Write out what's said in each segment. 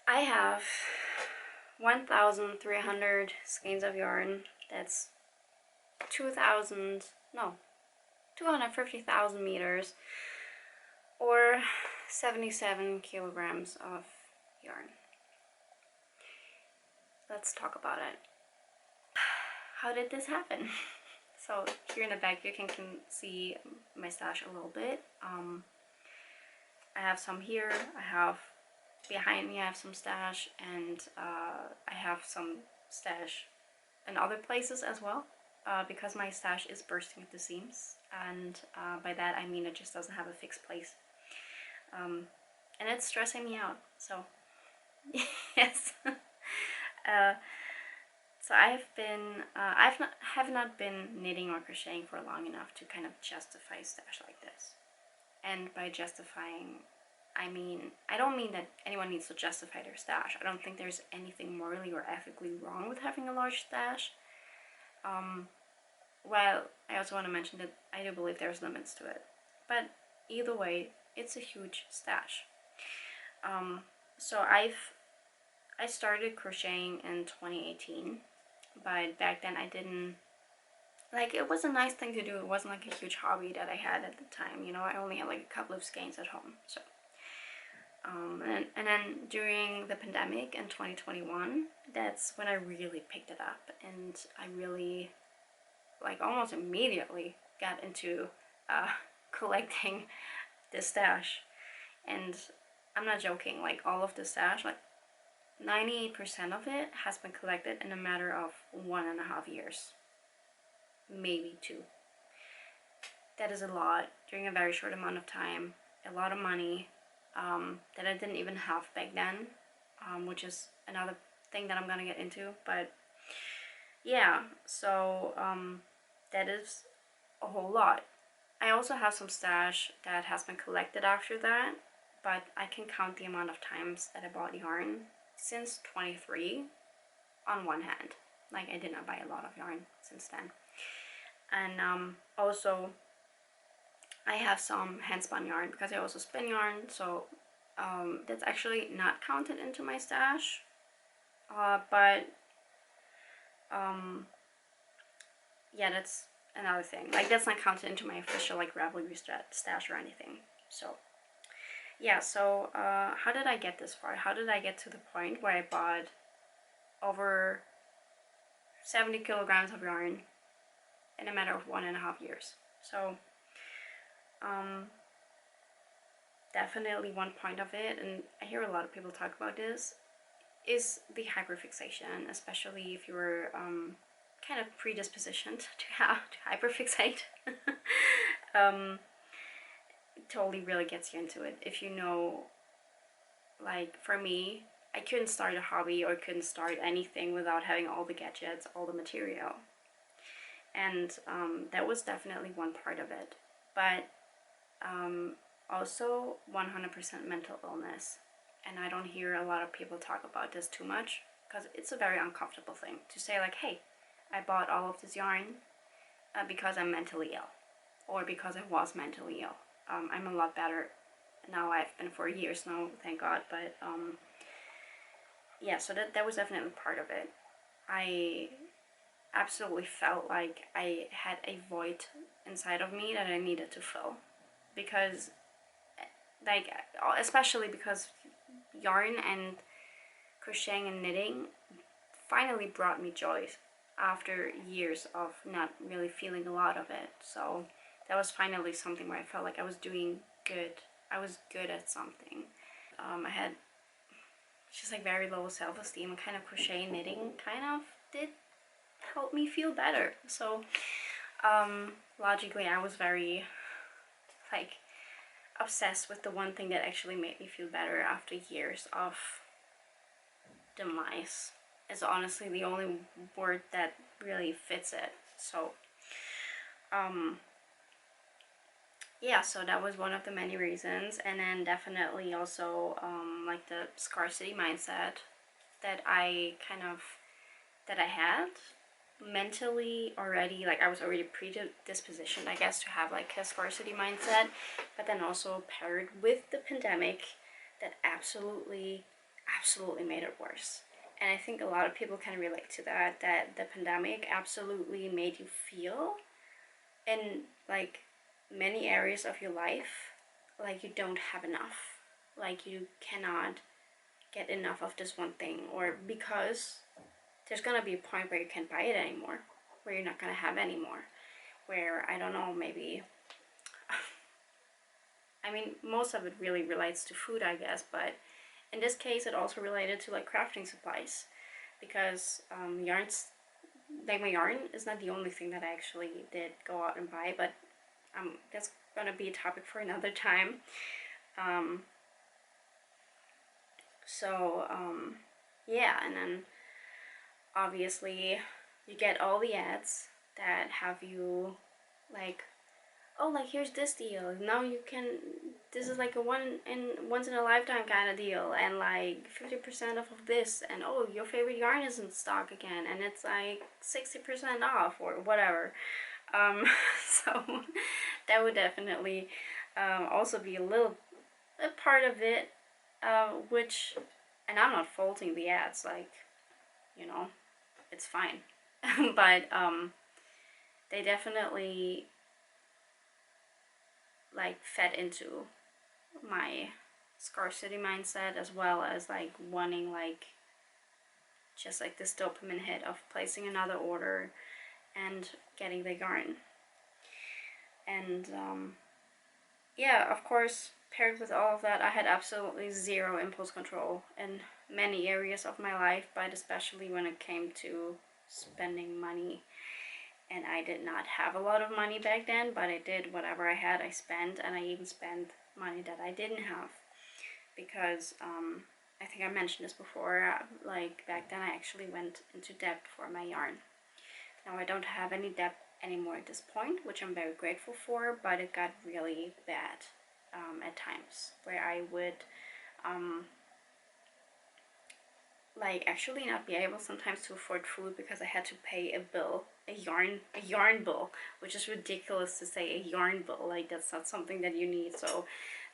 I have 1,300 skeins of yarn. That's 2,000, no, 250,000 meters, or 77 kilograms of yarn. Let's talk about it. How did this happen? So here in the back you can see my stash a little bit. I have some here, I have behind me I have some stash, and I have some stash in other places as well, because my stash is bursting at the seams, and by that I mean it just doesn't have a fixed place, and it's stressing me out, so yes. So have not been knitting or crocheting for long enough to kind of justify stash like this. And by justifying, I don't mean that anyone needs to justify their stash. I don't think there's anything morally or ethically wrong with having a large stash. Well, I also want to mention that I do believe there's limits to it. But either way, it's a huge stash. So I started crocheting in 2018, but back then I didn't, like, it was a nice thing to do. It wasn't like a huge hobby that I had at the time, you know. I only had like a couple of skeins at home, so and then during the pandemic in 2021, that's when I really picked it up, and I really, like, almost immediately got into collecting the stash. And I'm not joking, like, all of the stash, like 98% of it has been collected in a matter of 1.5 years, maybe 2. That is a lot during a very short amount of time, a lot of money that I didn't even have back then, which is another thing that I'm gonna get into. But yeah, so that is a whole lot. I also have some stash that has been collected after that, but I can count the amount of times that I bought yarn since 23 on one hand. Like, I did not buy a lot of yarn since then. And also I have some hand spun yarn because I also spin yarn, so that's actually not counted into my stash, but yeah, that's another thing. Like, that's not counted into my official, like, Ravelry stash or anything. So yeah, so how did I get this far? How did I get to the point where I bought over 70 kilograms of yarn in a matter of 1.5 years? So definitely one point of it, and I hear a lot of people talk about this, is the hyperfixation, especially if you're kind of predispositioned to hyperfixate. It totally really gets you into it. If you know, like, for me, I couldn't start a hobby or couldn't start anything without having all the gadgets, all the material. And that was definitely one part of it. But also 100% mental illness. And I don't hear a lot of people talk about this too much, because it's a very uncomfortable thing to say, like, hey, I bought all of this yarn because I'm mentally ill, or because I was mentally ill. I'm a lot better now. I've been for years now, thank God. But yeah, so that was definitely part of it. I absolutely felt like I had a void inside of me that I needed to fill, because, like, especially because yarn and crocheting and knitting finally brought me joy after years of not really feeling a lot of it. So that was finally something where I felt like I was doing good. I was good at something. I had just, like, very low self-esteem, and kind of crochet and knitting kind of did help me feel better. So logically I was very, like, obsessed with the one thing that actually made me feel better after years of demise. Is honestly the only word that really fits it. So yeah, so that was one of the many reasons. And then definitely also like, the scarcity mindset that I had mentally already. Like, I was already predispositioned, I guess, to have, like, a scarcity mindset, but then also paired with the pandemic, that absolutely absolutely made it worse. And I think a lot of people can relate to that, that the pandemic absolutely made you feel in like many areas of your life like you don't have enough. Like you cannot get enough of this one thing, or because there's gonna be a point where you can't buy it anymore, where you're not gonna have anymore, where I don't know, maybe I mean most of it really relates to food, I guess, but in this case it also related to like crafting supplies, because yarns, like my yarn is not the only thing that I actually did go out and buy, but that's gonna be a topic for another time. um, so yeah, and then obviously you get all the ads that have you like, oh, like here's this deal, now you can, this is like a once in a lifetime kind of deal, and like 50% off of this, and oh, your favorite yarn is in stock again, and it's like 60% off or whatever. So that would definitely also be a part of it, which, and I'm not faulting the ads, like, you know, it's fine. But they definitely like fed into my scarcity mindset, as well as like wanting like just like this dopamine hit of placing another order and getting the yarn. And yeah, of course, paired with all of that, I had absolutely zero impulse control in many areas of my life, but especially when it came to spending money. And I did not have a lot of money back then, but I did whatever I had, I spent, and I even spent money that I didn't have. Because I think I mentioned this before, like back then I actually went into debt for my yarn. Now I don't have any debt anymore at this point, which I'm very grateful for, but it got really bad at times, where I would like actually not be able sometimes to afford food because I had to pay a bill, a yarn bill, which is ridiculous to say, a yarn bill, like that's not something that you need. So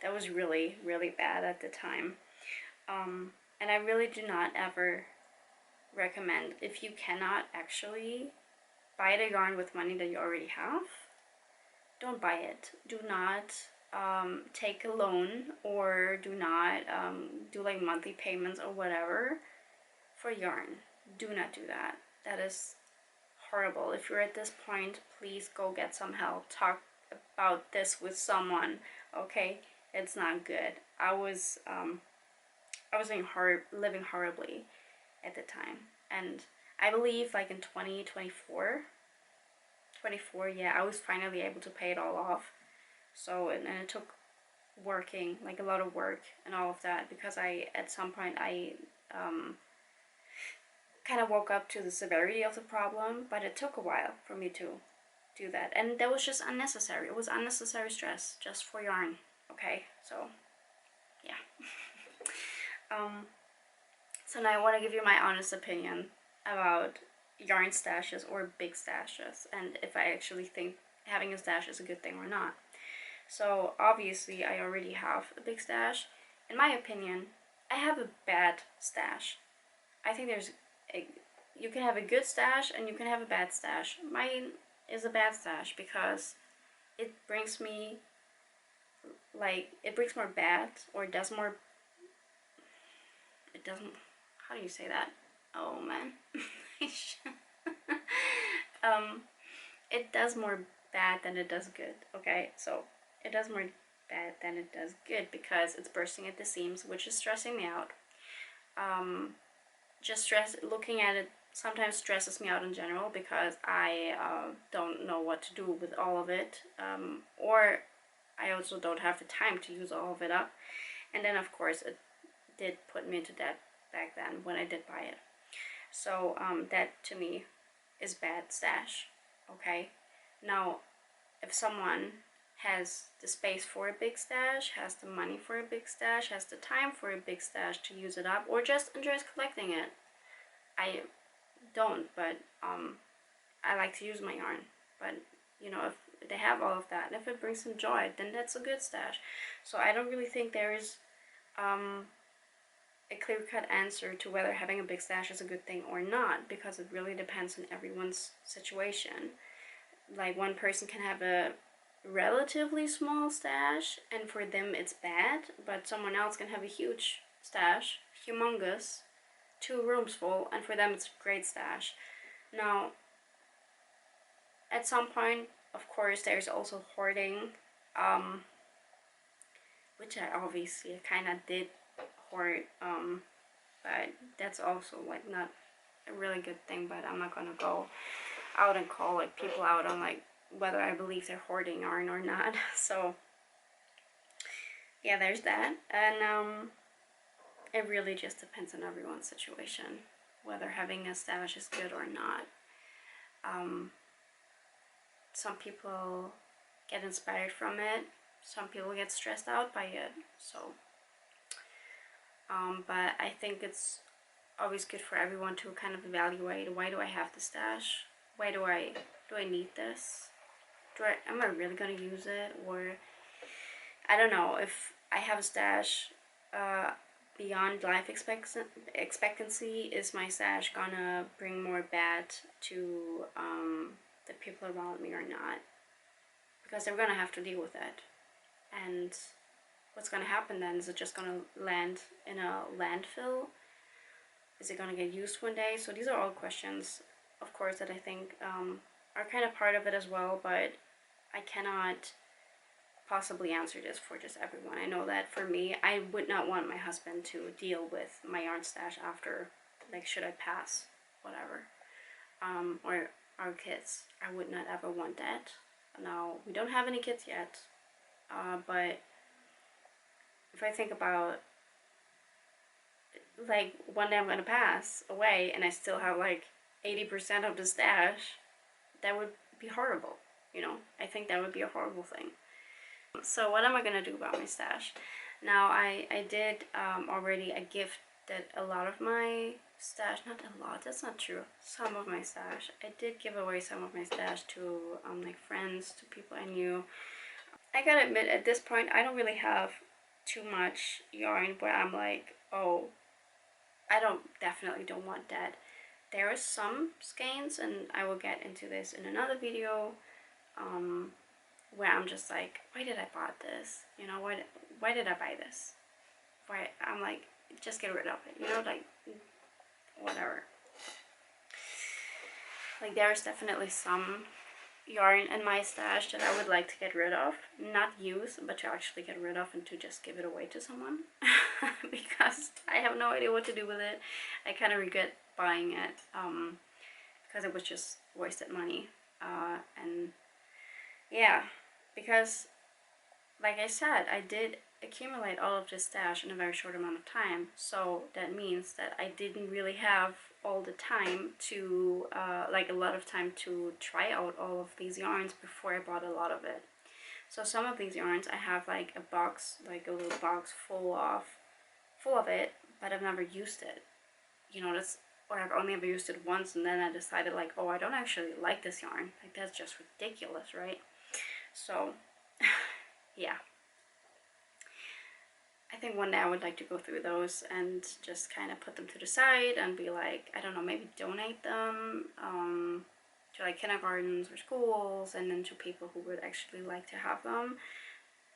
that was really, really bad at the time. And I really do not ever recommend, if you cannot actually buy the yarn with money that you already have, don't buy it. Do not take a loan, or do not do like monthly payments or whatever for yarn. Do not do that. That is horrible. If you're at this point, please go get some help. Talk about this with someone. Okay, it's not good. I was living horribly at the time, and I believe like in 2024, yeah, I was finally able to pay it all off. So and it took working, like a lot of work and all of that, because I at some point I kind of woke up to the severity of the problem, but it took a while for me to do that, and that was just unnecessary. It was unnecessary stress just for yarn. Okay, so yeah. So now I want to give you my honest opinion about yarn stashes or big stashes, and if I actually think having a stash is a good thing or not. So obviously I already have a big stash. In my opinion, I have a bad stash. I think you can have a good stash and you can have a bad stash. Mine is a bad stash because it brings me more bad, or it does more, it doesn't, how do you say that? Oh man. It does more bad than it does good, okay? So it does more bad than it does good because it's bursting at the seams, which is stressing me out. Looking at it sometimes stresses me out in general, because I don't know what to do with all of it, or I also don't have the time to use all of it up. And then of course it did put me into debt back then when I did buy it. So that to me is bad stash. Okay, now if someone has the space for a big stash, has the money for a big stash, has the time for a big stash to use it up, or just enjoys collecting it. I don't, but I like to use my yarn. But you know, if they have all of that, and if it brings them joy, then that's a good stash. So I don't really think there is a clear-cut answer to whether having a big stash is a good thing or not, because it really depends on everyone's situation. Like, one person can have a relatively small stash and for them it's bad, but someone else can have a huge stash, humongous, 2 rooms full, and for them it's a great stash. Now, at some point, of course, there's also hoarding, which I obviously kind of did hoard, but that's also like not a really good thing. But I'm not gonna go out and call like people out on like whether I believe they're hoarding yarn or not. So yeah, there's that. And it really just depends on everyone's situation, whether having a stash is good or not. Some people get inspired from it, some people get stressed out by it. So but I think it's always good for everyone to kind of evaluate, why do I have the stash? Why do I need this? Am I really gonna use it? Or I don't know, if I have a stash beyond life expectancy, is my stash gonna bring more bad to the people around me or not? Because they're gonna have to deal with it. And what's gonna happen then? Is it just gonna land in a landfill? Is it gonna get used one day? So these are all questions, of course, that I think are kind of part of it as well, but I cannot possibly answer this for just everyone. I know that for me, I would not want my husband to deal with my yarn stash after, like, should I pass, whatever, or our kids. I would not ever want that. Now, we don't have any kids yet, but if I think about, like, one day I'm gonna pass away and I still have like 80% of the stash, that would be horrible, you know? I think that would be a horrible thing. So what am I gonna do about my stash? Now, I did already, I gifted a lot of my stash, not a lot, that's not true, some of my stash. I did give away some of my stash to like friends, to people I knew. I gotta admit, at this point, I don't really have too much yarn where I'm like, oh, I definitely don't want that. There is some skeins, and I will get into this in another video, where I'm just like, why did I bought this? You know, why did I buy this? Why? I'm like, just get rid of it, you know, like, whatever. Like, there is definitely some yarn in my stash that I would like to get rid of. Not use, but to actually get rid of and to just give it away to someone. Because I have no idea what to do with it. I kind of regret buying it, because it was just wasted money. And yeah, because like I said, I did accumulate all of this stash in a very short amount of time. So that means that I didn't really have all the time to, like a lot of time to try out all of these yarns before I bought a lot of it. So some of these yarns I have like a box, like a little box full of it, but I've never used it. You know, or I've only ever used it once, and then I decided like, oh, I don't actually like this yarn. Like, that's just ridiculous, right? So yeah, I think one day I would like to go through those and just kind of put them to the side and be like, I don't know, maybe donate them to like kindergartens or schools, and then to people who would actually like to have them,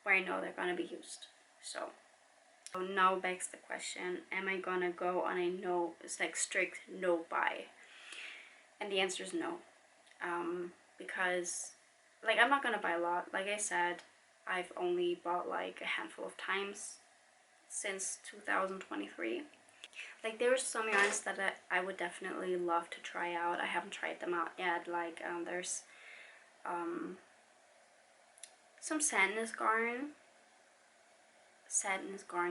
where I know they're gonna be used. So now begs the question, am I gonna go on a no, it's like strict no buy? And the answer is no. Because like, I'm not gonna buy a lot. Like I said, I've only bought like a handful of times since 2023. Like, there are some yarns that I would definitely love to try out. I haven't tried them out yet. Like, there's some sadness yarn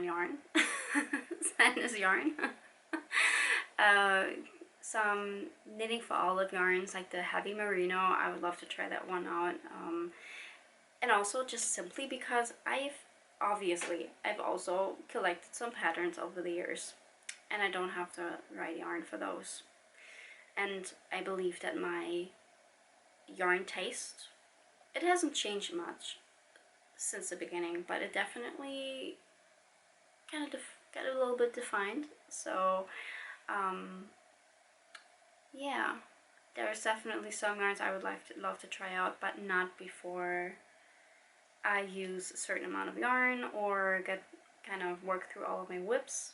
yarn. Sadness yarn. Some knitting for olive yarns, like the heavy merino. I would love to try that one out. And also just simply because I've also collected some patterns over the years, and I don't have the right yarn for those. And I believe that my yarn taste, it hasn't changed much since the beginning, but it definitely kind of get a little bit defined. So yeah, there's definitely some yarns I would love to try out, but not before I use a certain amount of yarn or get kind of work through all of my whips,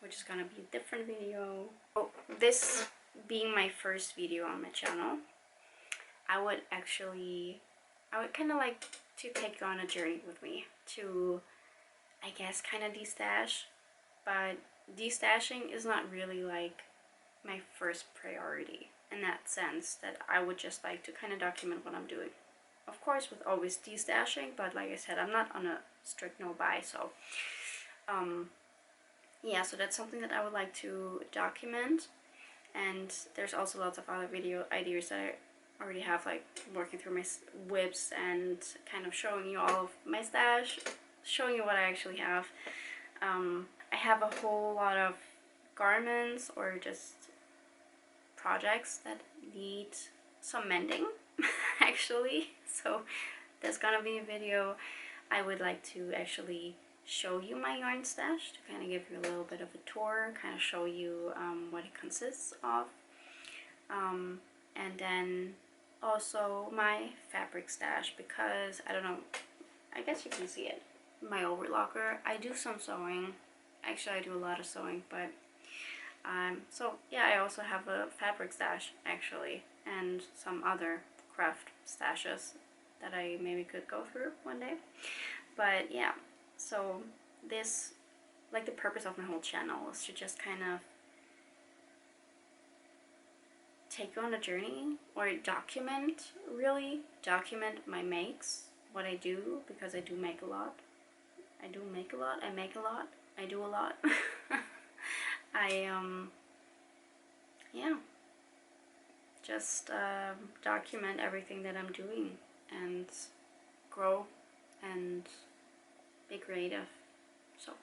which is gonna be a different video. Oh, this being my first video on my channel, I would kind of like to take you on a journey with me to, I guess, kind of destash, but destashing is not really like my first priority in that sense, that I would just like to kind of document what I'm doing. Of course, with always destashing, but like I said, I'm not on a strict no buy, so yeah, so that's something that I would like to document. And there's also lots of other video ideas that I already have, like working through my whips and kind of showing you all of my stash, showing you what I actually have. I have a whole lot of garments or just projects that need some mending actually, so there's gonna be a video. I would like to actually show you my yarn stash to kind of give you a little bit of a tour, kind of show you what it consists of, and then also my fabric stash, because I don't know, I guess you can see it, my overlocker. I do some sewing, actually I do a lot of sewing, but so yeah, I also have a fabric stash actually, and some other craft stashes that I maybe could go through one day. But yeah, so this, like the purpose of my whole channel is to just kind of take you on a journey, or really document my makes, what I do, because I do make a lot. I make a lot, I do a lot. Yeah, just document everything that I'm doing and grow and be creative. So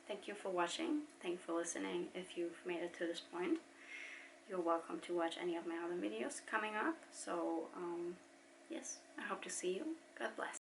thank you for watching, thank you for listening. If you've made it to this point, you're welcome to watch any of my other videos coming up. So yes, I hope to see you. God bless.